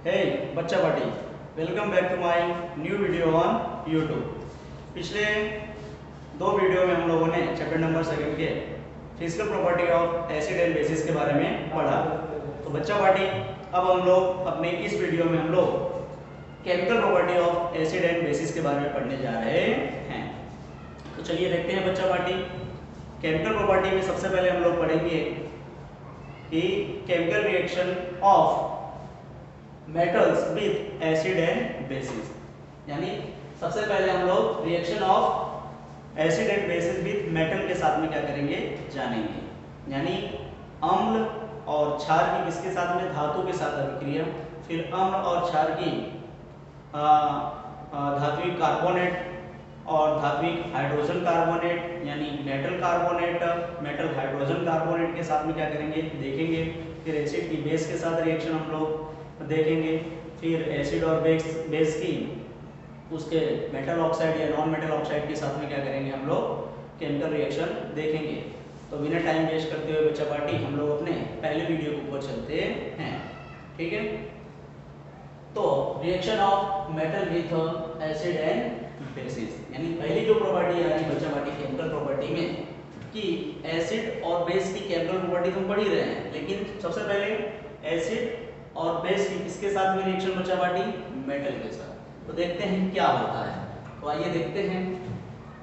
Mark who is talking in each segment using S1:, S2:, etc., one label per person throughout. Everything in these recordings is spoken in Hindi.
S1: हे बच्चा party, welcome back to my new video on YouTube. पिछले दो वीडियो में हम लोगों ने चैप्टर नंबर 7 के physical property of acid and bases के बारे में पढ़ा। तो बच्चा पार्टी, अब हम लोग अपने इस वीडियो में हम लोग chemical property of acid and bases के बारे में पढ़ने जा रहे हैं। तो चलिए देखते हैं बच्चा पार्टी। केमिकल प्रॉपर्टी में सबसे पहले हम लोग पढ़ेंगे कि chemical reaction of metals with acid and bases, यानी सबसे पहले हम लोग reaction of acid and bases with metal के साथ में क्या करेंगे जानेंगे। यानी अम्ल और क्षार की किसके साथ में, धातु के साथ अभिक्रिया, फिर अम्ल और क्षार की धात्विक कार्बोनेट और धात्विक हाइड्रोजन कार्बोनेट यानी metal carbonate, metal hydrogen carbonate के साथ में क्या करेंगे देखेंगे। फिर एसिड की बेस के साथ रिएक्शन हम लोग देखेंगे। फिर एसिड और बेस की उसके मेटल ऑक्साइड या नॉन मेटल ऑक्साइड के साथ में क्या करेंगे हम लोग केमिकल रिएक्शन देखेंगे। तो बिना टाइम वेस्ट करते हुए बच्चा पार्टी हम लोग अपने पहले वीडियो के ऊपर चलते हैं, ठीक है। तो reaction of metal with acid and bases, यानी पहली जो प्रॉपर्टी आ रही है बच्चा पार्टी केमिकल प्रॉपर्टी में कि एसिड और बेस की केमिकल प्रॉपर्टी हम पढ़ ही रहे हैं, लेकिन सबसे पहले एसिड और बेस की किसके साथ में रिएक्शन बच्चा पार्टी, मेटल के साथ। तो देखते हैं क्या होता है। तो आइए देखते हैं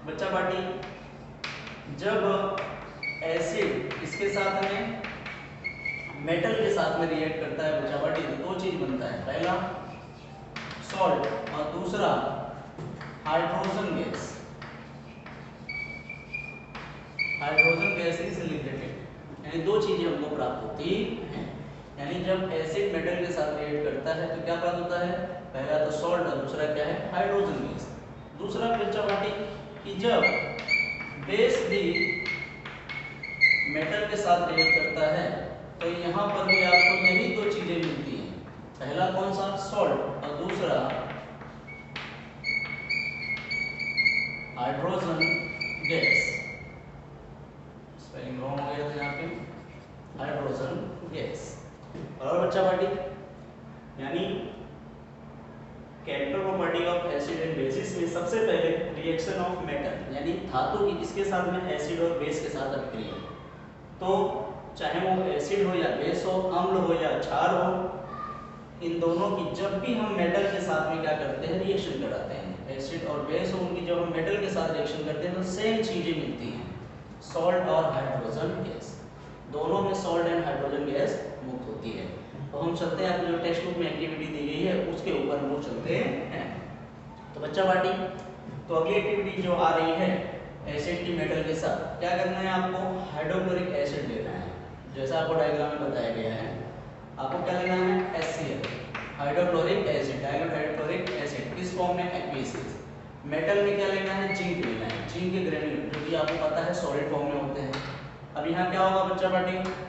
S1: बच्चा पार्टी, जब एसिड इसके साथ में मेटल के साथ में रिएक्ट करता है बच्चा पार्टी तो दो चीज बनता है, पहला सॉल्ट और दूसरा hydrogen gas. Hydrogen gas is liberated, यानी दो चीजें हमको प्राप्त होती हैं। यानी जब एसिड मेटल के साथ रिएक्ट करता है तो क्या प्राप्त होता है, पहला तो सॉल्ट और दूसरा क्या है, हाइड्रोजन गैस। दूसरा बच्चा पार्टी कि जब बेस भी मेटल के साथ रिएक्ट करता है तो यहाँ पर भी आपको यही दो चीजें मिलती हैं, पहला कौन सा, सॉल्ट और दूसरा हाइड्रोजन गैस। स्पेलिंग रॉन्ग हो गया था यहाँ पे, हाइड्रोजन गैस। और बच्चा पार्टी यानी chemical property of acid and bases में सबसे पहले रिएक्शन ऑफ मेटल यानी धातु की किसके साथ में, एसिड और बेस के साथ अभिक्रिया। तो चाहे वो एसिड हो या बेस हो, अम्ल हो या क्षार हो, इन दोनों की जब भी हम मेटल के साथ में क्या करते हैं रिएक्शन कराते हैं, एसिड और बेस हो उनकी जब हम मेटल के साथ रिएक्शन करते हैं तो सेम चीजें मिलती हैं, सॉल्ट और हाइड्रोजन गैस। दोनों में सॉल्ट एंड हाइड्रोजन गैस मुक्त होती है। तो हम चलते हैं अपने जो टेक्स्ट बुक में एक्टिविटी दी गई है उसके ऊपर हम लोग चलते हैं। तो बच्चा पार्टी, तो अगली एक्टिविटी जो आ रही है एसिड की मेटल के साथ क्या करना है, आपको हाइड्रोक्लोरिक एसिड लेना है। जैसा आपको डायग्राम में बताया गया है, आपको क्या लेना है, HCl hydrochloric acid, hydrochloric acid किस फॉर्म में, एक्वियस। मेटल में क्या लेना है, जिंक लेना है, जिंक के ग्रेन्यूल जो कि आपको पता है सॉलिड फॉर्म में होते हैं। अब यहाँ क्या होगा बच्चा पार्टी,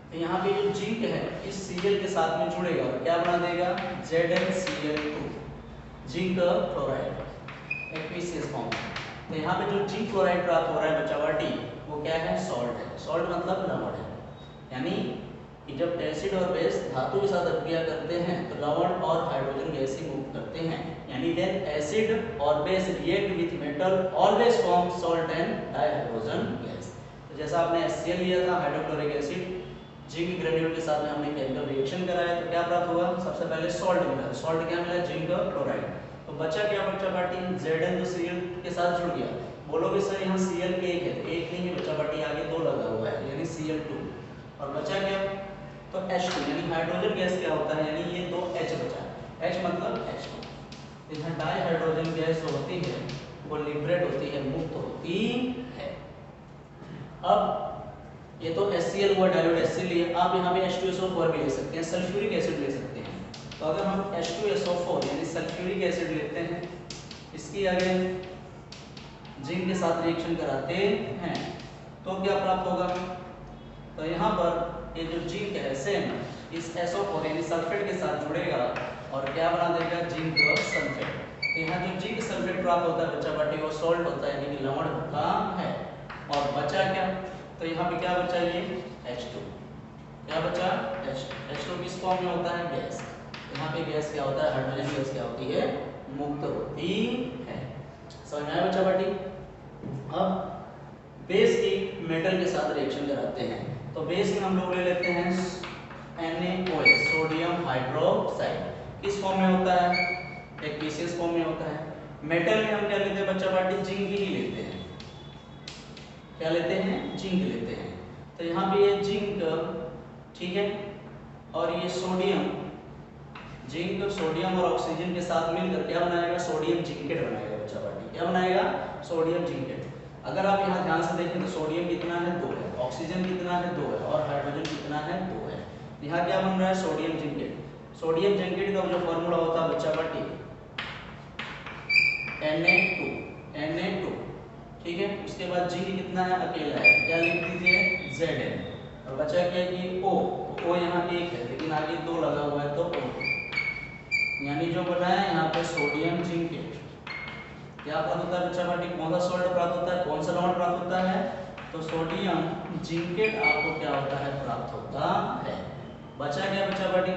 S1: तो यहाँ पे जो जिंक है इस Cl के साथ में जुड़ेगा और क्या बना देगा, ZnCl2 zinc chloride aqueous form. तो यहाँ पे जो जिंक क्लोराइड प्राप्त हो रहा है बच्चा पार्टी वो क्या है, सॉल्ट है। सॉल्ट मतलब लवण है, यानी कि जब एसिड और बेस धातु के साथ अभिक्रिया करते हैं तो लवण और हाइड्रोजन गैस ही मुक्त करते हैं। यानी देन एसिड और base react with metal always form salt and dihydrogen gas. तो जैसा आपने HCl लिया था हाइड्रोक्लोरिक एसिड, जिंक ग्रेन्यूल के साथ में हमने केमिकल रिएक्शन कराया तो क्या प्राप्त हुआ, सबसे पहले सॉल्ट मिला। सॉल्ट क्या मिला, जिंक क्लोराइड। तो बचा क्या बच्चा पार्टी, Zn तो Cl के साथ जुड़ गया। बोलोगे सर यहाँ Cl एक है, तो एक नहीं है बच्चा पार्टी, आगे दो लगा हुआ है यानी Cl2। और बचा क्या, तो H2 यानी हाइड्रोजन गैस क्या होता है, यानी ये दो H बचा, H मतलब H2। यहाँ डाइहाइड्रोजन गैस जो होती है वो लिबरेट होती है, मुक्त होती है। अब ये तो HCl हुआ, डाइल्यूट HCl लिए, आप यहाँ पे H2SO4 भी ले सकते हैं, सल्फ्यूरिक एसिड ले सकते हैं। तो अगर हम H2SO4 यानी सल्फ्यूरिक एसिड लेते हैं, इसकी अगर जिंक के साथ रिएक्शन कराते हैं तो क्या प्राप्त होगा, तो यहाँ पर ये जो जिंक है सेम इस SO4 यानी सल्फेट के साथ जुड़ेगा और क्या बना देगा, जिंक सल्फेट। तो यहाँ जो जिंक सल्फेट प्राप्त होता है बच्चा पार्टी वो सॉल्ट होता है यानी कि लवण होता है। और बचा क्या, तो यहाँ पे क्या बचा, ये H2, क्या बचा, H2 किस फॉर्म में होता है, गैस। यहाँ पे गैस क्या होता है, हाइड्रोजन गैस क्या होती है, मुक्त होती है। समझ में आया बच्चा पार्टी। अब बेस की मेटल के साथ रिएक्शन कराते हैं, तो बेस में हम लोग ले लेते हैं NaOH, सोडियम हाइड्रोक्साइड। किस फॉर्म में होता है, एक्वियस फॉर्म में होता है। मेटल में हम क्या लेते हैं बच्चा पार्टी, जिंक ही लेते हैं। क्या लेते हैं, जिंक लेते हैं। तो यहाँ पे ये जिंक, ठीक है, और ये सोडियम, जिंक सोडियम और ऑक्सीजन के साथ मिलकर क्या बनाएगा, सोडियम जिंकेट बनाएगा बच्चा पार्टी। क्या बनाएगा, सोडियम जिंकेट। अगर आप यहाँ ध्यान से देखें तो सोडियम कितना है, 2 है, ऑक्सीजन कितना है, 2 है, और हाइड्रोजन कितना है, 2 है। यहाँ क्या बन रहा है, सोडियम जिंकेट। सोडियम जिंकेट का जो फॉर्मूला होता है बच्चा पार्टी Na2, ठीक है। उसके बाद जिंक कितना है, अकेला है, क्या लिख दीजिए, Zn। और बचा क्या कि O, तो O यहाँ 1 है लेकिन आगे 2 लगा हुआ है तो O, यानी जो बना है यहाँ पे सोडियम जिंकेट। क्या प्राप्त होता है बच्चा पार्टी, कौन सा सॉल्ट प्राप्त होता है, कौन सा लवण प्राप्त होता है, तो सोडियम जिंकेट आपको क्या होता है, प्राप्त होता है। बचा क्या बच्चा पार्टी,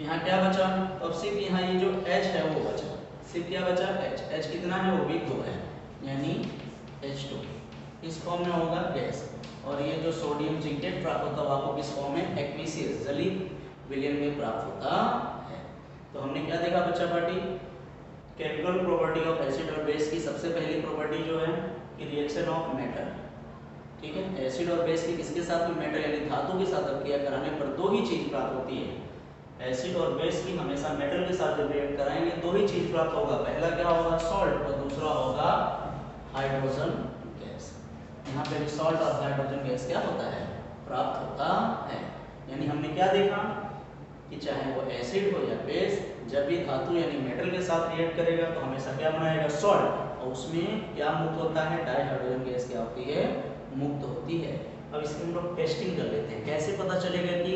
S1: यहाँ क्या बचा, अब सिर्फ यहाँ ये जो H है वो बचा, सिर्फ क्या बचा, H कितना है, वो भी 2 है, यानी H2 इस फॉर्म में होगा गैस। और ये जो सोडियम जिंकेट प्राप्त होता है आपको किस फॉर्म में, एक्वियस जलीय विलयन में प्राप्त होता है। तो हमने क्या देखा बच्चा party, chemical property of acid और बेस की सबसे पहली प्रॉपर्टी जो है कि रिएक्शन ऑफ मेटल, ठीक है। एसिड और बेस की किसके साथ में, मेटल यानी धातु के साथ क्रिया कराने पर 2 ही चीज प्राप्त होती है। एसिड और बेस की हमेशा मेटल के साथ जब रिएक्ट कराएंगे 2 ही चीज प्राप्त होगा, पहला क्या होगा, सॉल्ट, और दूसरा होगा हाइड्रोजन गैस। यहाँ पे भी सॉल्ट और हाइड्रोजन गैस क्या होता है, प्राप्त होता है। यानी हमने क्या देखा कि चाहे वो एसिड हो या बेस, जब भी धातु यानी मेटल के साथ रिएक्ट करेगा तो हमेशा क्या बनाएगा, सॉल्ट, और उसमें क्या मुक्त होता है, डाइहाइड्रोजन गैस क्या होती है, मुक्त होती है। अब इसकी हम लोग टेस्टिंग कर लेते हैं, कैसे पता चलेगा कि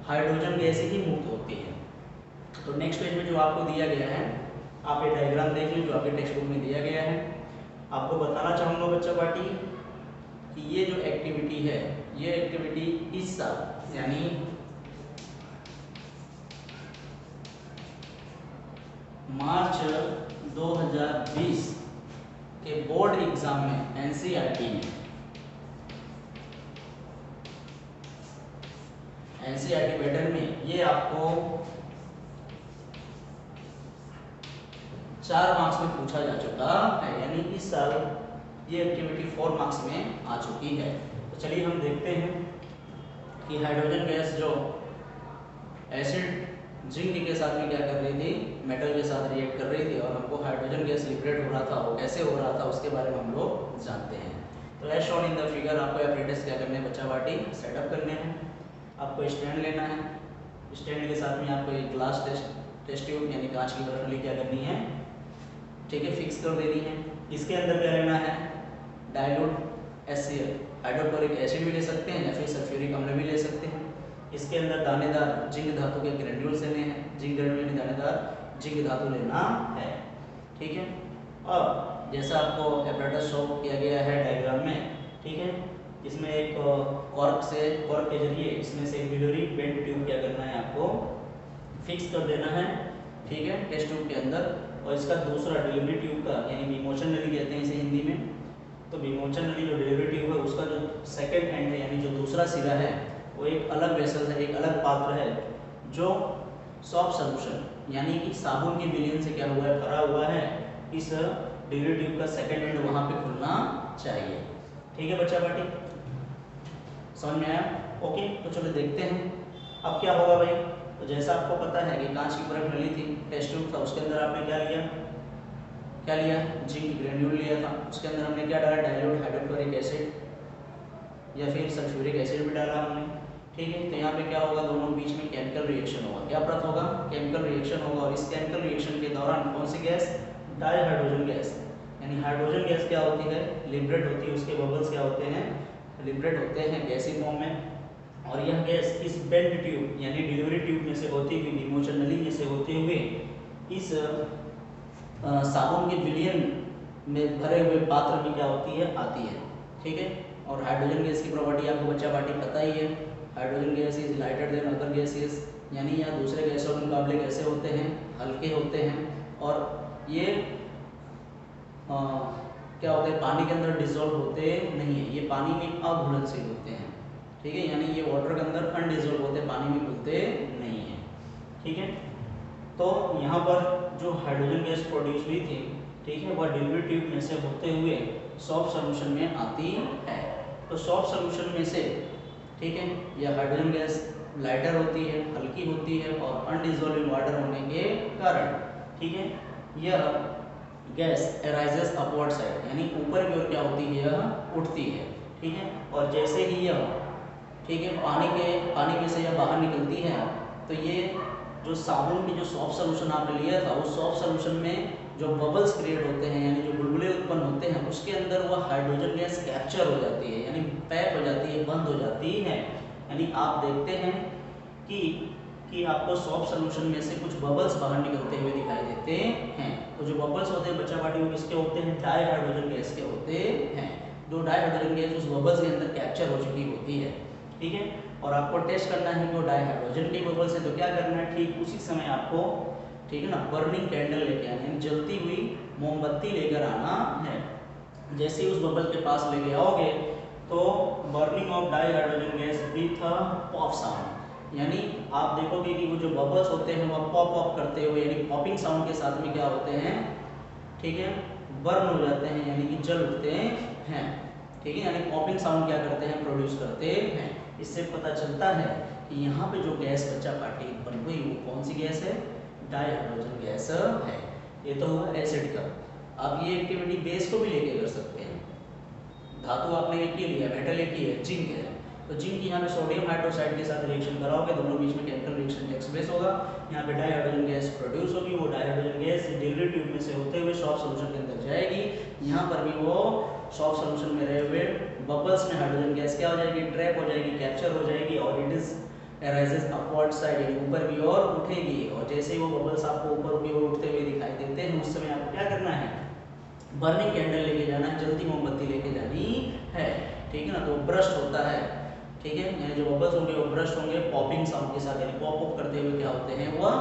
S1: हाइड्रोजन गैस ही मुक्त होती है। तो नेक्स्ट पेज में जो आपको दिया गया है, आप ये डायग्राम देख लीजिए जो आपके टेक्स्ट बुक में दिया गया है। आपको बताना चाहूँगा बच्चा पार्टी कि ये जो एक्टिविटी है, ये एक्टिविटी इस साल यानी मार्च 2020 के बोर्ड एग्जाम में एनसीईआरटी पैटर्न में ये आपको 4 मार्क्स में पूछा जा चुका है, यानी इस साल ये एक्टिविटी 4 मार्क्स में आ चुकी है। तो चलिए हम देखते हैं कि हाइड्रोजन गैस जो एसिड जिंक के साथ में क्या कर रही थी, मेटल के साथ रिएक्ट कर रही थी, और हमको हाइड्रोजन गैस लिबरेट हो रहा था, वो कैसे हो रहा था उसके बारे में हम लोग जानते हैं। तो as shown in the figure आपको एपरेटस क्या करने हैं बच्चा पार्टी, सेटअप करने हैं। आपको स्टैंड लेना है, स्टैंड के साथ में आपको एक ग्लास टेस्ट ट्यूब यानी कांच की बर्फली क्या करनी है, ठीक है, फिक्स कर देनी है। इसके अंदर क्या लेना है, डाइल्यूट HCl हाइड्रोक्लोरिक एसिड भी ले सकते हैं या फिर सल्फ्यूरिक अम्ल भी ले सकते हैं। इसके अंदर दानेदार जिंक धातु के ग्रेन्यूल्स लेने हैं, जिंक ग्रेन्यूल यानी दानेदार जिंक धातु लेना है, ठीक है। अब जैसा आपको एपरेटस शो किया गया है डायग्राम में, ठीक है, इसमें एक कॉर्क के जरिए इसमें से बिलोरी बेंड ट्यूब क्या करना है, आपको फिक्स कर देना है, ठीक है, टेस्ट ट्यूब के अंदर। और इसका दूसरा डिलीवरी ट्यूब का यानी विमोचन नली कहते हैं इसे हिंदी में, तो विमोचन नली जो डिलीवरी ट्यूब है उसका जो सेकेंड एंड है यानी जो दूसरा सिरा है वो एक अलग वेसल है, एक अलग पात्र है जो सॉफ्ट सॉल्यूशन यानी कि साबुन के विलयन से क्या हुआ है, भरा हुआ है। इस डिलीवरी ट्यूब का सेकेंड एंड वहाँ पे खुलना चाहिए, ठीक है बच्चा पार्टी, समझ में आया, ओके। तो चलो देखते हैं अब क्या होगा भाई। तो जैसा आपको पता है कि कांच की बर्फ नली थी, टेस्ट ट्यूब था, उसके अंदर आपने क्या लिया, जिंक ग्रेन्यूल लिया था, उसके अंदर हमने क्या डाला, डाइल्यूट हाइड्रोक्लोरिक एसिड या फिर सल्फ्यूरिक एसिड भी डाला हमने, ठीक है। तो यहाँ पे क्या होगा, दोनों बीच में केमिकल रिएक्शन होगा, क्या प्राप्त होगा, केमिकल रिएक्शन होगा। और इस केमिकल रिएक्शन के दौरान कौन सी गैस, डाइहाइड्रोजन गैस, यानी हाइड्रोजन गैस क्या होती है, लिबरेट होती है, उसके बबल्स क्या होते हैं, लिबरेट होते हैं गैसी फॉर्म में। और यह गैस इस बेंड ट्यूब यानी डिलीवरी ट्यूब में से होती हुई, विमोचन नली में से होते हुए इस साबुन के विलयन में भरे हुए पात्र में क्या होती है, आती है, ठीक है। और हाइड्रोजन गैस की प्रॉपर्टी आपको बच्चा पार्टी पता ही है, hydrogen gas is lighter than other gases, यानी यह दूसरे गैसों के मुकाबले कैसे होते हैं, हल्के होते हैं, और ये क्या होते हैं, पानी के अंदर डिसॉल्व होते नहीं है, ये पानी में अघुलनशील होते हैं, ठीक है, यानी ये वाटर के अंदर अनडिसॉल्व होते हैं, पानी में घुलते नहीं है, ठीक है। तो यहाँ पर जो हाइड्रोजन गैस प्रोड्यूस हुई थी, ठीक है, वह डिलीवरी ट्यूब में से होते हुए सॉफ्ट सॉल्यूशन में आती है। तो सॉफ्ट सॉल्यूशन में से, ठीक है, यह हाइड्रोजन गैस लाइटर होती है, हल्की होती है, और अनडिसॉल्व वाटर होने के कारण, ठीक है, यह गैस एराइजेस अपवर्ड साइड, यानी ऊपर की ओर क्या होती है, यह उठती है, ठीक है। और जैसे ही यह, ठीक है, पानी में से यह बाहर निकलती है, तो ये जो साबुन की जो सॉफ्ट सॉल्यूशन आपने लिया था, उस सॉफ्ट सॉल्यूशन में जो बबल्स क्रिएट होते हैं, यानी जो बुलबुले उत्पन्न होते हैं, उसके अंदर वह हाइड्रोजन गैस कैप्चर हो जाती है, यानी पैक हो जाती है, बंद हो जाती है। यानी आप देखते हैं कि आपको सॉफ्ट सॉल्यूशन में से कुछ बबल्स बाहर निकलते हुए दिखाई देते हैं। तो जो बबल्स होते हैं बच्चा पार्टी, वो किसके होते हैं, डाई हाइड्रोजन गैस के होते हैं। जो डाई हाइड्रोजन गैस उस बबल्स के अंदर कैप्चर हो चुकी होती है, ठीक है। और आपको टेस्ट करना है कि वो डाई हाइड्रोजन के बबल्स है, तो क्या करना है, ठीक उसी समय आपको, ठीक है ना, बर्निंग कैंडल लेके आना है, जलती हुई मोमबत्ती लेकर आना है। जैसे ही उस बबल के पास लेके आओगे, तो burning of di hydrogen gas with a pop sound, यानी आप देखोगे कि वो जो बबल्स होते हैं वो पॉप पॉप करते हुए, यानी पॉपिंग साउंड के साथ में क्या होते हैं, ठीक है, बर्न हो जाते हैं, यानी कि जल उठते हैं, ठीक है। यानी पॉपिंग साउंड क्या करते हैं, प्रोड्यूस करते हैं। इससे पता चलता है कि यहाँ पे जो गैस बच्चा पार्टी उत्पन्न हुई वो कौन सी गैस है, डाई हाइड्रोजन गैस है। ये तो हुआ एसिड का। आप ये एक्टिविटी बेस को भी लेके कर सकते हैं। धातु आपने एक ही लिया, मेटल एक ही है, जिंक है, तो जिंक यहाँ पे सोडियम हाइड्रोक्साइड के साथ रिएक्शन कराओगे, दोनों बीच में केमिकल रिएक्शन टेक्स प्लेस होगा, यहाँ पे डाई हाइड्रोजन गैस प्रोड्यूस होगी, वो di hydrogen gas delivery tube में से होते हुए सॉफ्ट सॉल्यूशन के अंदर जाएगी, यहाँ पर भी वो सॉफ्ट सॉल्यूशन में रहे हुए बबल्स में हाइड्रोजन गैस क्या हो जाएगी, ट्रैप हो जाएगी, कैप्चर हो जाएगी, और it is arises upward side, यानी ऊपर की ओर उठेगी। और जैसे ही वो बबल्स आपको ऊपर की ओर उठते हुए दिखाई देते हैं, उस समय आपको क्या करना है, बर्निंग कैंडल लेके जाना है, जल्दी मोमबत्ती लेके जानी है, ठीक है ना। तो ब्रस्ट होता है, ठीक है, यानी जो बबल्स होंगे वो ब्रस्ट होंगे पॉपिंग साउंड के साथ, यानी पॉप अप करते हुए क्या होते हैं वह,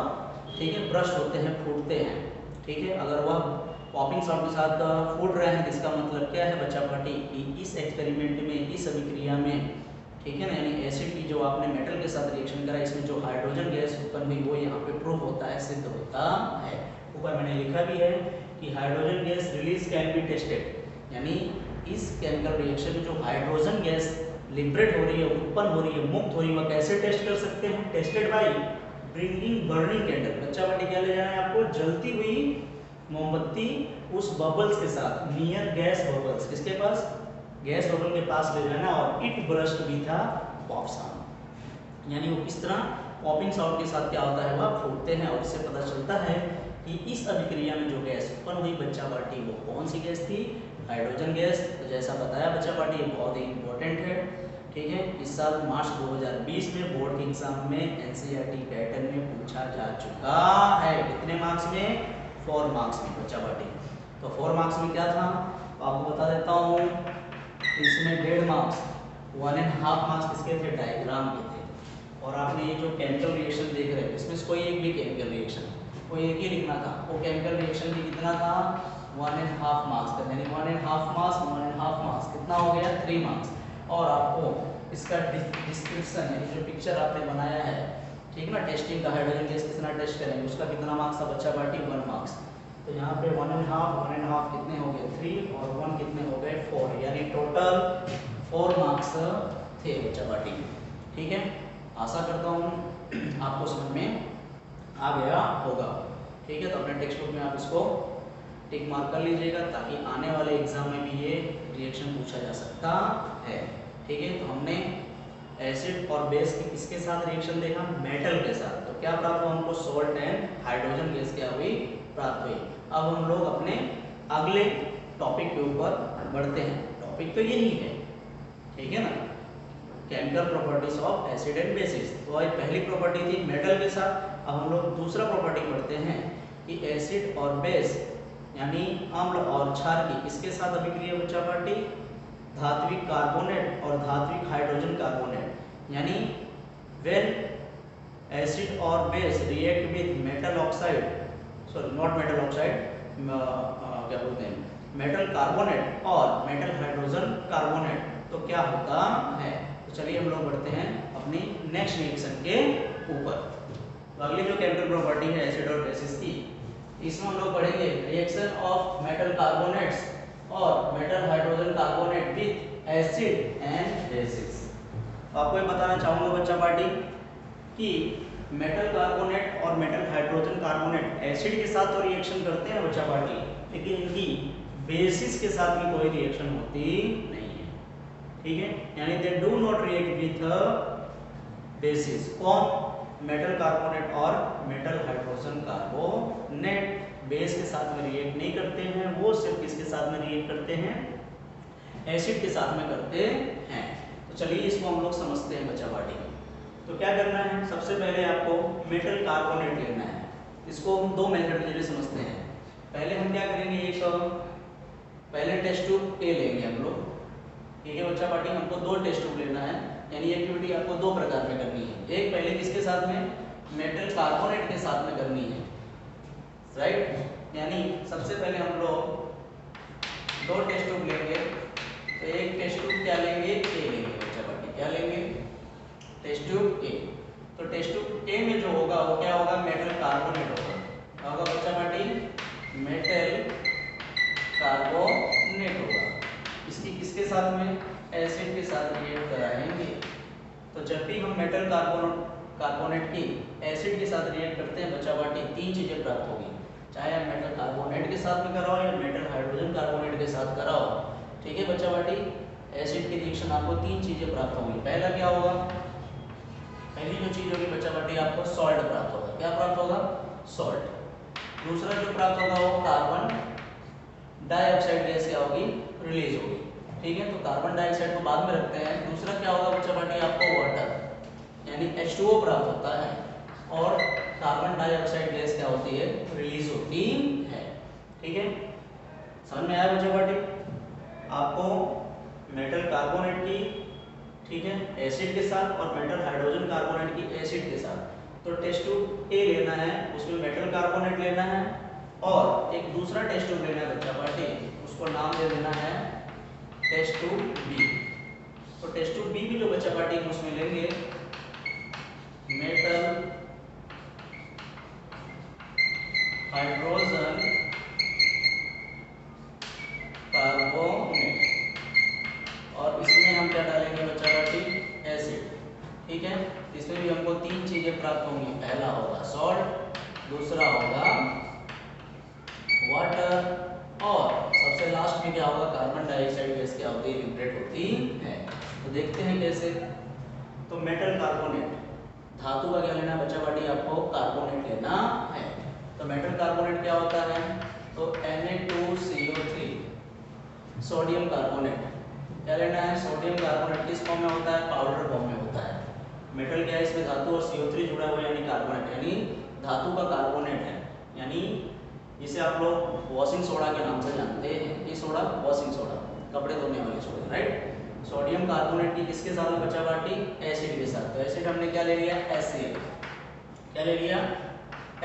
S1: ठीक है, ब्रस्ट होते हैं, फूटते हैं, ठीक है। अगर वह पॉपिंग साउंड के साथ फूट रहे हैं, इसका मतलब क्या है बच्चा पार्टी, कि इस एक्सपेरिमेंट में, इस अभिक्रिया में, ठीक है ना, यानी एसिड की जो आपने मेटल के साथ रिएक्शन करा, इसमें जो हाइड्रोजन गैस उत्पन्न हुई वो यहाँ पे प्रूफ होता है, सिद्ध होता है। ऊपर मैंने लिखा भी है कि hydrogen gas release can be tested, यानी इस केमिकल रिएक्शन में जो हाइड्रोजन गैस लिबरेट हो रही है, उत्पन्न हो रही है, मुक्त हो रही है, वह कैसे टेस्ट कर सकते हैं, tested by bringing burning candle. बच्चा पार्टी क्या ले जाना है आपको, जलती हुई मोमबत्ती उस बबल्स के साथ, नियर गैस बबल्स, किसके पास, गैस बबल के पास ले जाना, और इट ब्रस्ट भी था पॉप साउंड, यानी वो किस तरह पॉपिंग साउंड के साथ क्या होता है, वह फूटते हैं। और इससे पता चलता है कि इस अभिक्रिया में जो गैस उत्पन्न हुई बच्चा पार्टी, वो कौन सी गैस थी, हाइड्रोजन गैस। तो जैसा बताया बच्चा पार्टी, ये बहुत ही इंपॉर्टेंट है, ठीक है। इस साल मार्च 2020 में बोर्ड के एग्जाम में एनसीईआरटी पैटर्न में पूछा जा चुका है। कितने मार्क्स में, 4 मार्क्स में बच्चा पार्टी। तो 4 मार्क्स में क्या था, तो आपको बता देता हूँ, इसमें 1.5 मार्क्स, 1.5 मार्क्स किसके थे, डायग्राम के थे। और आपने ये जो केमिकल रिएक्शन देख रहे हैं, इसमें कोई एक भी केमिकल रिएक्शन, कोई एक ही लिखना था, वो केमिकल रिएक्शन भी कितना था, 1.5 मार्क्स का, यानी 1.5 मार्क्स, 1.5 मार्क्स, कितना हो गया, 3 मार्क्स। और आपको इसका डिस्क्रिप्शन, यानी जो पिक्चर आपने बनाया है, ठीक है ना, टेस्टिंग का, हाइड्रोजन गैस कितना टेस्ट करेंगे, उसका कितना मार्क्स था बच्चा पार्टी, 1 मार्क्स। तो यहाँ पे 1.5 कितने हो गए, 3, और 1 कितने हो गए, 4, यानी टोटल 4 मार्क्स थे बच्चा पार्टी, ठीक है। आशा करता हूँ आपको समझ में आ गया होगा, ठीक है। तो अपने टेक्स्ट बुक में आप इसको टिक मार्क कर लीजिएगा, ताकि आने वाले एग्जाम में भी ये रिएक्शन पूछा जा सकता है, ठीक है। तो हमने एसिड और बेस के किसके साथ रिएक्शन देखा, मेटल के साथ। तो क्या प्राप्त हुआ हमको, सॉल्ट एंड हाइड्रोजन गैस क्या हुई, प्राप्त हुई। अब हम लोग अपने अगले टॉपिक के ऊपर बढ़ते हैं। टॉपिक तो यही है, ठीक है ना, chemical properties of acid and bases. तो आज पहली प्रॉपर्टी थी मेटल के साथ। अब हम लोग दूसरा प्रॉपर्टी पढ़ते हैं कि एसिड और बेस, यानी अम्ल और क्षार की किसके साथ अभिक्रिया बच्चा पार्टी, धात्विक कार्बोनेट और धात्विक हाइड्रोजन कार्बोनेट। यानी व्हेन एसिड और base react with metal oxide, sorry not metal oxide, क्या बोलते हैं, मेटल कार्बोनेट और मेटल हाइड्रोजन कार्बोनेट, तो क्या होता है। तो चलिए हम लोग बढ़ते हैं अपनी नेक्स्ट रिएक्शन के ऊपर। तो अगली जो केमिकल प्रॉपर्टी है एसिड और बेसिस की, इसमें हम लोग पढ़ेंगे रिएक्शन ऑफ मेटल कार्बोनेट्स और metal hydrogen carbonate with acid and bases. तो आपको ये बताना चाहूँगा बच्चा पार्टी कि मेटल कार्बोनेट और मेटल हाइड्रोजन कार्बोनेट एसिड के साथ तो रिएक्शन करते हैं बच्चा पार्टी, लेकिन इनकी बेसिस के साथ में कोई रिएक्शन होती नहीं है, ठीक है। यानी they do not react with basis. कौन? मेटल कार्बोनेट और मेटल हाइड्रोजन कार्बोनेट बेस के साथ में रिएक्ट नहीं करते हैं, वो सिर्फ किसके साथ में रिएक्ट करते हैं? एसिड के साथ में करते हैं। तो चलिए इसको हम लोग समझते हैं बच्चा पार्टी। तो क्या करना है, सबसे पहले आपको मेटल कार्बोनेट लेना है। इसको हम दो मेथड के जरिए समझते हैं। पहले हम क्या करेंगे, एक पहले टेस्ट ट्यूब ए लेंगे हम लोग, ठीक है बच्चा पार्टी। हमको दो टेस्ट ट्यूब लेना है, यानी एक्टिविटी आपको दो प्रकार में करनी है। एक पहले किसके साथ में? मेटल कार्बोनेट के साथ में करनी है, राइट। यानी सबसे पहले हम लोग दो टेस्ट ट्यूब लेंगे। तो एक टेस्ट ट्यूब क्या लेंगे? ए लेंगे बच्चा पार्टी। क्या लेंगे? Test tube A. तो टेस्ट ट्यूब ए में जो होगा वो क्या होगा? मेटल कार्बोनेट होगा। क्या होगा बच्चा पार्टी? मेटल कार्बोनेट होगा। इसकी किसके साथ में? एसिड के साथ रिएक्ट कराएंगे। तो जब भी हम मेटल कार्बोनेट की एसिड के साथ रिएक्ट करते हैं बच्चा पार्टी, तीन चीजें प्राप्त होगी। चाहे आप मेटल कार्बोनेट के साथ में कराओ या मेटल हाइड्रोजन कार्बोनेट के साथ कराओ, ठीक है बच्चा पार्टी। एसिड की रिएक्शन आपको तीन चीजें प्राप्त होंगी। पहला क्या होगा? पहली जो चीज होगी बच्चा पार्टी, आपको सॉल्ट प्राप्त होगा। क्या प्राप्त होगा? सॉल्ट। दूसरा जो प्राप्त होगा वो कार्बन डाइऑक्साइड गैस क्या होगी? रिलीज होगी, ठीक है। तो कार्बन डाइऑक्साइड को बाद में रखते हैं। दूसरा क्या होगा बच्चा पार्टी? आपको वाटर यानी H2O प्राप्त होता है, और कार्बन डाइऑक्साइड गैस क्या होती है? रिलीज होती है, ठीक है। समझ में आया बच्चा पार्टी? आपको मेटल कार्बोनेट की, ठीक है, एसिड के साथ और मेटल हाइड्रोजन कार्बोनेट की एसिड के साथ। तो टेस्ट ट्यूब ए लेना है, उसमें मेटल कार्बोनेट लेना है, और एक दूसरा टेस्ट ट्यूब लेना है बच्चा पार्टी, उसको नाम दे देना है टेस्ट ट्यूब बी। तो टेस्ट ट्यूब बी भी जो बच्चा पार्टी हम उसमें लेंगे मेटल हाइड्रोजन कार्बोनेट, और इसमें हम क्या डालेंगे बच्चा पार्टी? एसिड, ठीक है। इसमें भी हमको तीन चीजें प्राप्त होंगी। पहला होगा सॉल्ट, दूसरा होगा वाटर, और सबसे लास्ट में क्या होगा? कार्बन डाइऑक्साइड गैस क्या होती है? लिबरेट होती है। तो देखते हैं कैसे। तो मेटल कार्बोनेट, धातु का क्या लेना है बच्चा पार्टी? आपको कार्बोनेट लेना है। तो मेटल कार्बोनेट क्या होता है? तो Na2CO3, सोडियम कार्बोनेट। क्या लेना है? Sodium carbonate. किस फॉर्म में होता है? पाउडर फॉर्म में होता है। मेटल क्या है? इसमें धातु और CO3 जुड़ा हुआ है, यानी कार्बोनेट, यानी धातु का कार्बोनेट है। यानी जिसे आप लोग वॉशिंग सोडा के नाम से जानते हैं। ये सोडा वॉशिंग सोडा, कपड़े धोने वाली सोडा, राइट। सोडियम कार्बोनेट की किसके साथ में बच्चा पार्टी? एसिड के साथ। तो एसिड हमने क्या ले लिया? HCl। क्या ले लिया?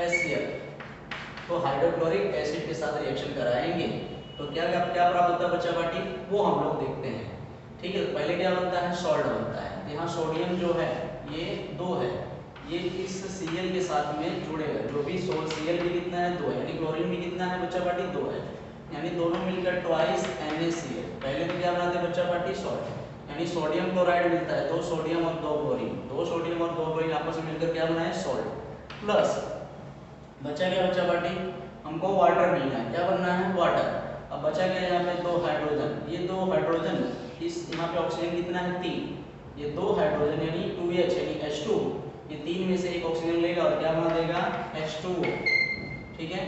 S1: HCl। तो हाइड्रोक्लोरिक एसिड के साथ रिएक्शन कराएंगे तो क्या प्राप्त होता है बच्चा पार्टी? वो हम लोग देखते हैं, ठीक है। पहले क्या बनता है? सॉल्ट बनता है। यहाँ सोडियम जो है ये 2 है, ये इस Cl के साथ में जुड़ेगा। जो भी Cl भी कितना है? 2 है, यानी क्लोरीन भी कितना है बच्चा पार्टी? 2 है, यानी दोनों मिलकर ट्वाइस NaCl। पहले में क्या बनाते हैं बच्चा पार्टी? सॉल्ट, यानी सोडियम क्लोराइड मिलता है, 2 सोडियम और 2 क्लोरीन, 2 सोडियम और 2 क्लोरीन आपस में मिलकर क्या बनाए? सॉल्ट। प्लस बचा क्या बच्चा पार्टी? हमको वाटर मिलना है। क्या बनना है? वाटर। अब बचा क्या यहाँ पे? 2 हाइड्रोजन। ये 2 हाइड्रोजन, इस यहाँ पे ऑक्सीजन कितना है? 3। ये 2 हाइड्रोजन यानी 2H यानी H2, ये 3 में से एक ऑक्सीजन लेगा और क्या बना देगा? H2O, ठीक है।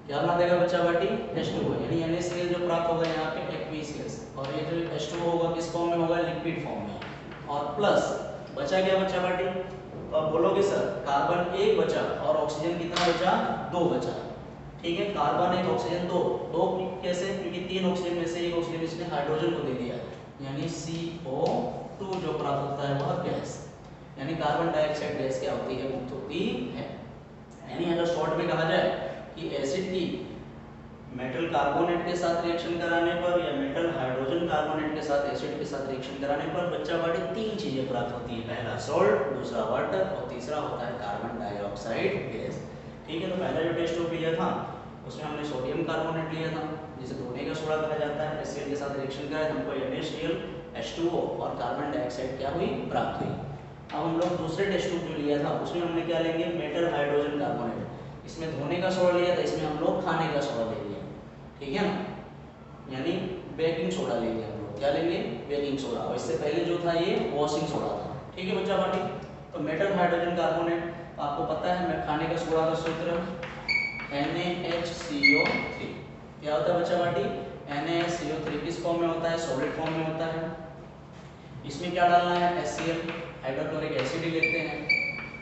S1: क्या बना देगा बच्चा पार्टी? H2O, यानी NaCl जो प्राप्त होगा यहाँ पे एक्वियस गैस, और ये जो H2O होगा किस फॉर्म में होगा? लिक्विड फॉर्म में। और प्लस बचा क्या बच्चा पार्टी? तो आप बोलोगे सर कार्बन 1 बचा और ऑक्सीजन कितना बचा? 2 बचा, ठीक है, कार्बन एक ऑक्सीजन दो, दो कैसे, क्योंकि 3 ऑक्सीजन में से एक ऑक्सीजन इसने हाइड्रोजन को दे दिया, यानी CO2 जो प्राप्त होता है वह गैस, यानी कार्बन डाइऑक्साइड गैस क्या होती है, मुक्त होती है। यानी अगर शॉर्ट में कहा जाए कि एसिड की मेटल कार्बोनेट के साथ रिएक्शन कराने पर या मेटल हाइड्रोजन कार्बोनेट के साथ एसिड के साथ रिएक्शन कराने पर बच्चा बाटी 3 चीजें प्राप्त होती है, पहला सॉल्ट, दूसरा वाटर और तीसरा होता है कार्बन डाइऑक्साइड गैस। ठीक है, तो पहला जो टेस्ट ट्यूब लिया था उसमें हमने सोडियम कार्बोनेट लिया था, जिसे धोने का सोडा कहा जाता है, HCl के साथ रिएक्शन कराया, हमको NaCl H2O और कार्बन डाइऑक्साइड क्या हुई, प्राप्त हुई। अब हम लोग दूसरे टेस्ट ट्यूब जो लिया था उसमें हमने क्या लेंगे, मेटल हाइड्रोजन कार्बोनेट, इसमें धोने का सोडा लिया था, इसमें हम लोग खाने का सोडा ले लिया, ठीक है ना, यानी बेकिंग सोडा लेंगे हम लोग, क्या लेंगे, बेकिंग सोडा, और इससे पहले जो था ये वॉशिंग सोडा था। ठीक है बच्चा बाटी, तो मेटल हाइड्रोजन कार्बोनेट आपको पता है, मैं खाने का सोडा का सूत्र NaHCO3, क्या होता है बच्चा बाटी, NaHCO3 किस फॉर्म में होता है, सॉलिड फॉर्म में होता है। इसमें क्या डालना है, HCl हाइड्रोक्लोरिक एसिड ही लेते हैं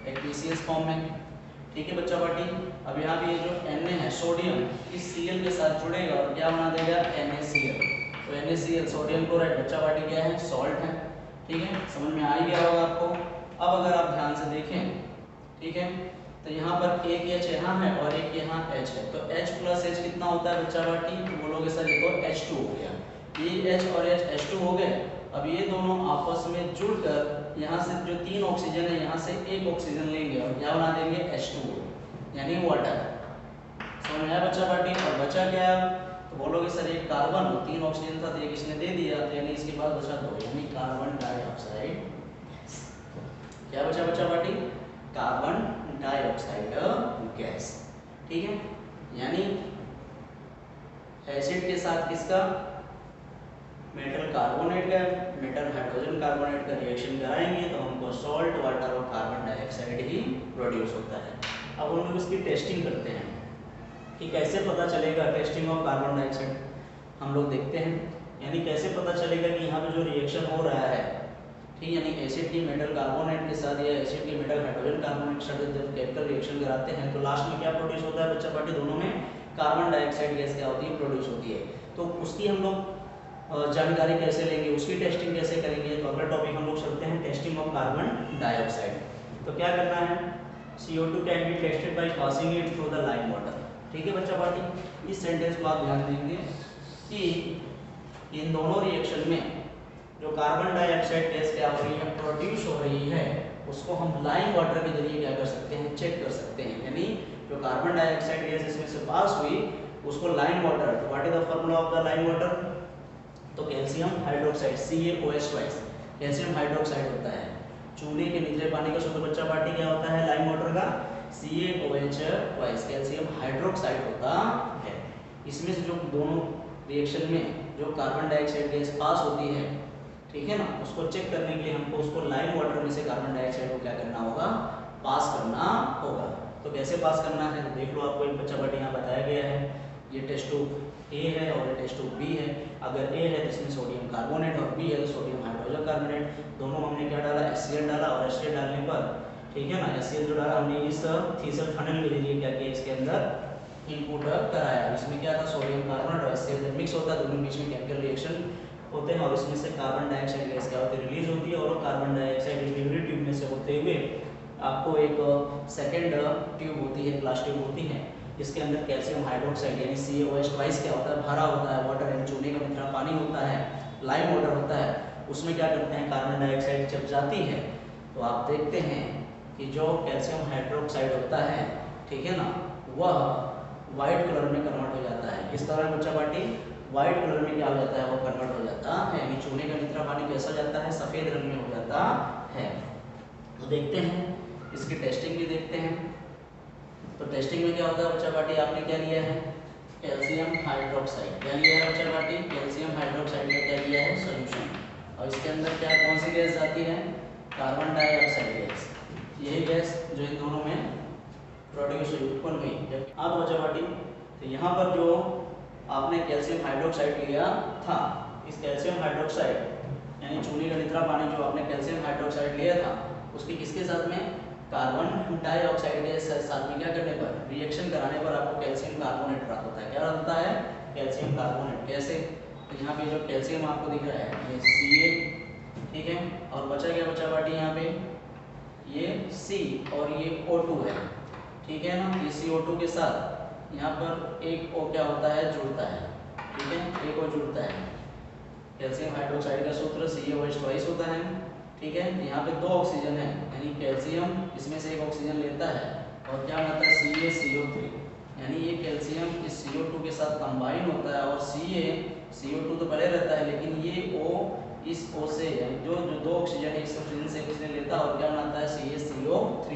S1: एक PCS फॉर्म में। ठीक है बच्चा बाटी, अब यहाँ पे ये जो Na है सोडियम इस Cl के साथ जुड़ेगा और क्या बना देगा, NaCl, तो NaCl सोडियम क्लोराइड बच्चा बाटी क्या है, सॉल्ट है। ठीक है, समझ में आ ही गया होगा आपको। अब अगर आप ध्यान से देखें, ठीक है, तो यहाँ पर एक H यहाँ है और एक यहाँ H है, तो H प्लस H कितना होता है बच्चा बाटी, तो बोलोगे सर ये तो H2 हो गया, ये H और H H2 हो गए। अब ये दोनों आपस में जुड़कर यहाँ से जो 3 ऑक्सीजन है यहाँ से एक ऑक्सीजन लेंगे और क्या बना देंगे, H2O, यानी वाटर। समझ में आया बच्चा बाटी, और बचा क्या, तो बोलोगे सर एक कार्बन, 3 ऑक्सीजन था तो एक इसने दे दिया, तो यानी इसके बाद बचा 2, यानी कार्बन डाइऑक्साइड, क्या बचा बच्चा बाटी, कार्बन डाइऑक्साइड गैस। ठीक है, यानी एसिड के साथ किसका, मेटल कार्बोनेट का, मेटल हाइड्रोजन कार्बोनेट का रिएक्शन कराएंगे तो हमको सॉल्ट, वाटर और कार्बन डाइऑक्साइड ही प्रोड्यूस होता है। अब हम लोग इसकी टेस्टिंग करते हैं कि कैसे पता चलेगा टेस्टिंग ऑफ कार्बन डाइऑक्साइड, हम लोग देखते हैं, यानी कैसे पता चलेगा कि यहाँ पे जो रिएक्शन हो रहा है, ठीक, यानी एसिड की मेटल कार्बोनेट के साथ या एसिड की मेटल हाइड्रोजन कार्बोनेट के साथ जब केमिकल रिएक्शन कराते हैं तो लास्ट में क्या प्रोड्यूस होता है बच्चा बाटी, दोनों में कार्बन डाइऑक्साइड गैस क्या होती है, प्रोड्यूस होती है। तो उसकी हम लोग जानकारी कैसे लेंगे, उसकी टेस्टिंग कैसे करेंगे, तो अगला टॉपिक हम लोग चलते हैं टेस्टिंग ऑफ कार्बन डाइऑक्साइड। तो क्या करना है, CO2 can be tested by passing it through the lime water. ठीक है बच्चा बाटी, इस सेंटेंस को आप ध्यान देंगे कि इन दोनों रिएक्शन में जो कार्बन डाइऑक्साइड गैस क्या हो रही है, प्रोड्यूस हो रही है, उसको हम लाइम वाटर के जरिए क्या कर सकते हैं, चेक कर सकते हैं। यानी जो कार्बन डाइऑक्साइड गैस इसमें से पास हुई उसको lime water, what is the formula of the lime water, तो calcium hydroxide CaOH2, calcium hydroxide होता है। चूने के निचले पानी का शुद्ध बच्चा बाटी क्या होता है, लाइम वाटर का CaOH2, कैल्शियम हाइड्रोक्साइड होता है। इसमें से जो दोनों रिएक्शन में जो कार्बन डाइऑक्साइड गैस पास होती है, ठीक है ना, उसको चेक करने के लिए हमको उसको लाइम वाटर में से कार्बन डाइऑक्साइड को क्या करना होगा, पास करना होगा। तो कैसे पास करना है, तो देख लो, आपको एक बच्चा बाटी यहाँ बताया गया है, ये टेस्ट ट्यूब A है और ये टेस्ट ट्यूब B है। अगर A है तो इसमें सोडियम कार्बोनेट और B है तो सोडियम हाइड्रोजन कार्बोनेट, दोनों हमने क्या डाला, HCl डाला, और HCl डालने पर, ठीक है ना, HCl जो डाला हमने इस थीसल फनल के जरिए क्या किया, इसके अंदर इनपुट कराया। इसमें क्या था, सोडियम कार्बोनेट और HCl जब मिक्स होता है दोनों बीच में केमिकल रिएक्शन होते हैं और इसमें से कार्बन डाइऑक्साइड गैस क्या होती है, रिलीज होती है, और वो कार्बन डाइऑक्साइड डिलीवरी ट्यूब में से होते हुए आपको एक सेकेंड ट्यूब होती है, ग्लास ट्यूब होती है, इसके अंदर कैल्शियम हाइड्रोक्साइड यानी CaOH2 क्या होता है, भरा होता है, वाटर यानी चूने का मिश्रण पानी होता है, लाइम वाटर होता है, उसमें क्या करते हैं, कार्बन डाइऑक्साइड जब जाती है तो आप देखते हैं कि जो कैल्शियम हाइड्रोक्साइड होता है, ठीक है ना, वह वाइट कलर में कन्वर्ट हो जाता है। इस तरह बच्चा बाटी वाइट कलर में क्या हो जाता है, वो कन्वर्ट हो जाता है, यानी चूने का मिश्रण पानी कैसा जाता है, सफ़ेद रंग में हो जाता है। तो देखते हैं इसकी टेस्टिंग भी देखते हैं। तो टेस्टिंग में क्या होता है बच्चा बाटी, आपने क्या लिया है, कैल्शियम हाइड्रोक्साइड, क्या लिया है बच्चा बाटी, कैल्शियम हाइड्रोक्साइड का क्या लिया है, सॉल्यूशन, और इसके अंदर क्या कौन सी गैस आती है, कार्बन डाइऑक्साइड गैस, यही गैस जो इन दोनों में प्रोड्यूस हुई, उत्पन्न हुई। हाँ तो बच्चा बाटी, तो यहाँ पर जो आपने कैल्शियम हाइड्रोक्साइड लिया था, इस कैल्शियम हाइड्रोक्साइड यानी चूने का नितरा पानी जो आपने कैल्शियम हाइड्रोक्साइड लिया था उसके किसके साथ में, कार्बन डाइऑक्साइड के साथ में क्या करने पर, रिएक्शन कराने पर आपको कैल्शियम कार्बोनेट प्राप्त होता है। क्या होता है? Calcium carbonate. कैसे? तो यहाँ पे जो कैल्शियम आपको दिख रहा है ये Ca, ठीक है, और बचा क्या बचा बाटी यहाँ पे, ये C और ये O2 है, ठीक है ना। ये CO2 के साथ यहाँ पर एक O क्या होता है, जुड़ता है, ठीक है, एक O जुड़ता है। कैल्शियम हाइड्रोक्साइड का सूत्र CaOH होता है, ठीक है। यहाँ पे 2 ऑक्सीजन है, यानी कैल्शियम इसमें से एक ऑक्सीजन लेता है और क्या बनता है, CaCO3, यानी ये कैल्शियम इस CO2 के साथ कंबाइन होता है और CO2 तो पहले रहता है, लेकिन ये O इस O से जो 2 ऑक्सीजन है इस ऑक्सीजन से ऑक्सीजन लेता है और क्या बनाता है, CaCO3।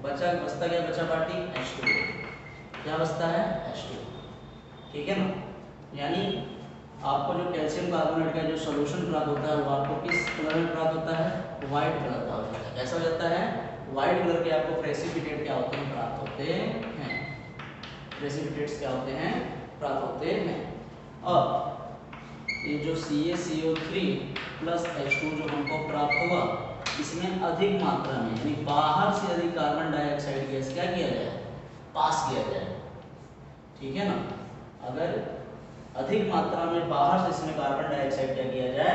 S1: बचता क्या बचा पार्टी, H2। क्या बचता है, H2, ठीक है ना। यानी आपको जो कैल्शियम कार्बोनेट का जो सॉल्यूशन प्राप्त होता है वो आपको किस कलर में प्राप्त होता है, व्हाइट कलर का होता है। कैसा हो जाता है, व्हाइट कलर के आपको प्रेसिपिटेट क्या होते हैं, प्राप्त होते हैं। प्रेसिपिटेट्स क्या होते हैं, प्राप्त होते हैं। अब ये जो CaCO3 प्लस H2 जो हमको प्राप्त हुआ, इसमें अधिक मात्रा में यानी बाहर से अधिक कार्बन डाइऑक्साइड गैस क्या किया जाए, पास किया जाए, ठीक है ना। अगर अधिक मात्रा में बाहर से इसमें कार्बन डाइऑक्साइड क्या किया जाए,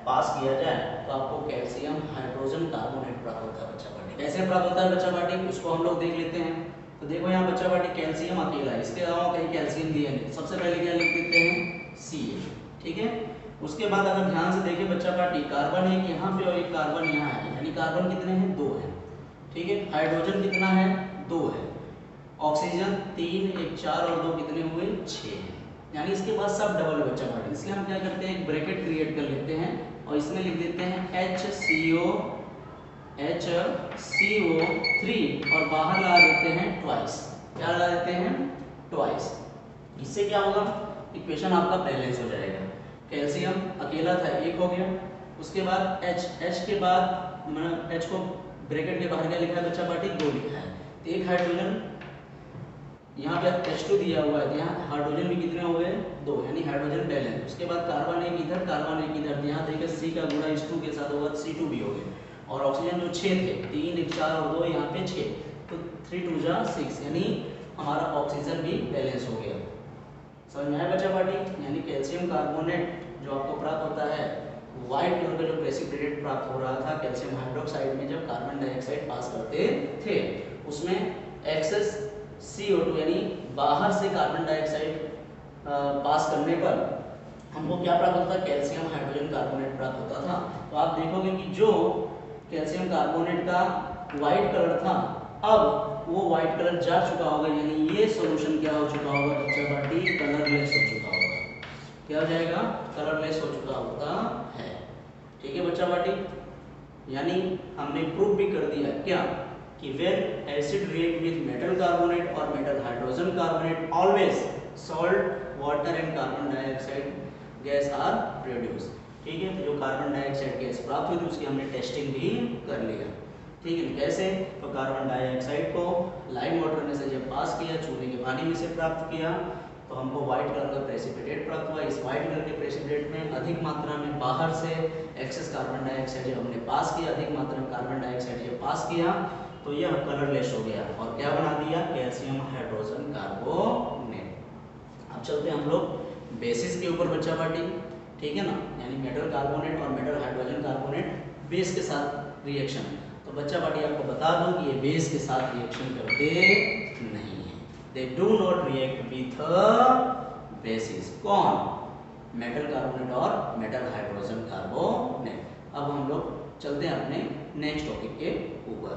S1: पास किया जाए, तो आपको कैल्शियम हाइड्रोजन कार्बोनेट प्राप्त होता है बच्चा पार्टी। कैसे प्राप्त होता है बच्चा पार्टी, उसको हम लोग देख लेते हैं। तो देखो यहाँ बच्चा पार्टी कैल्शियम अकेला है, इसके अलावा कहीं कैल्शियम दिया नहीं। सबसे पहले क्या लिख देते हैं, Ca, ठीक है। उसके बाद अगर ध्यान से देखें बच्चा पार्टी, कार्बन एक यहाँ पे और एक कार्बन यहाँ है, यानी कार्बन कितने हैं, 2 है, ठीक है। हाइड्रोजन कितना है, 2 है। ऑक्सीजन 3, 1 4 और 2 कितने हुए, 6 है। यानी इसके बाद सब डबल बच्चा पार्टी। इसलिए हम क्या करते हैं, एक ब्रैकेट क्रिएट कर लेते हैं और इसमें लिख देते हैं HCO3 और बाहर लगा देते हैं ट्वाइस। क्या लगा देते हैं, ट्वाइस। इससे क्या होगा, इक्वेशन आपका बैलेंस हो जाएगा। कैल्शियम अकेला था, 1 हो गया। उसके बाद H के बाद मैंने H को ब्रैकेट के बाहर क्या लिखा है बच्चा पार्टी, 2 लिखा है। तो एक हाइड्रोजन यहाँ पे H2 दिया हुआ है, यहाँ हाइड्रोजन भी कितने हो गए, 2, यानी हाइड्रोजन बैलेंस। उसके बाद कार्बन एक इधर, कार्बन एक इधर, यहाँ देखिए C का गुणा इस 2 के साथ होगा, C2 भी हो गए। और ऑक्सीजन जो 6 थे, 3, 1 4 और 2, यहाँ पे 6, तो 3 2 जा 6, यानी हमारा ऑक्सीजन भी बैलेंस हो गया। समझ में आया बच्चा पार्टी। यानी कैल्शियम कार्बोनेट जो आपको प्राप्त होता है, व्हाइट कलर का जो प्रेसिपिटेट प्राप्त हो रहा था कैल्शियम हाइड्रोक्साइड में जब कार्बन डाइऑक्साइड पास करते थे, उसमें एक्सेस CO2 यानी बाहर से कार्बन डाइऑक्साइड पास करने पर हमको क्या प्राप्त होता था, कैल्शियम हाइड्रोजन कार्बोनेट प्राप्त होता था। तो आप देखोगे कि जो कैल्शियम कार्बोनेट का व्हाइट कलर था, अब वो व्हाइट कलर जा चुका होगा, यानी ये सॉल्यूशन क्या हो चुका होगा बच्चा पार्टी, कलरलेस हो चुका होगा। क्या हो जाएगा, कलरलेस हो चुका होता है, ठीक है बच्चा पार्टी। यानी हमने प्रूव भी कर दिया क्या, कि when acid react with metal carbonate or metal hydrogen carbonate, always salt, water and carbon dioxide gas are produced, ठीक है। तो जो कार्बन डाइऑक्साइड गैस प्राप्त हुई थी उसकी हमने टेस्टिंग भी कर लिया, ठीक है। कैसे, तो कार्बन डाइऑक्साइड को लाइम वाटर में से जब पास किया, चूने के पानी में से प्राप्त किया, तो हमको व्हाइट कलर का प्रेसिपिटेट प्राप्त हुआ। इस व्हाइट कलर के प्रेसिपिटेट में अधिक मात्रा में बाहर से एक्सेस कार्बन डाइऑक्साइड जब हमने पास किया, अधिक मात्रा में कार्बन डाइऑक्साइड जब पास किया, तो यह कलरलेस हो गया और क्या बना दिया, कैल्शियम हाइड्रोजन कार्बोनेट। अब चलते हैं हम लोग बेसिस के ऊपर बच्चा पार्टी, ठीक है ना। यानी मेटल कार्बोनेट और मेटल हाइड्रोजन कार्बोनेट बेस के साथ रिएक्शन। तो बच्चा पार्टी आपको बता दूं कि ये बेस के साथ रिएक्शन करते नहीं है, they do not react with basis. कौन, मेटल कार्बोनेट और मेटल हाइड्रोजन कार्बोनेट। अब हम लोग चलते हैं अपने नेक्स्ट टॉपिक के ऊपर।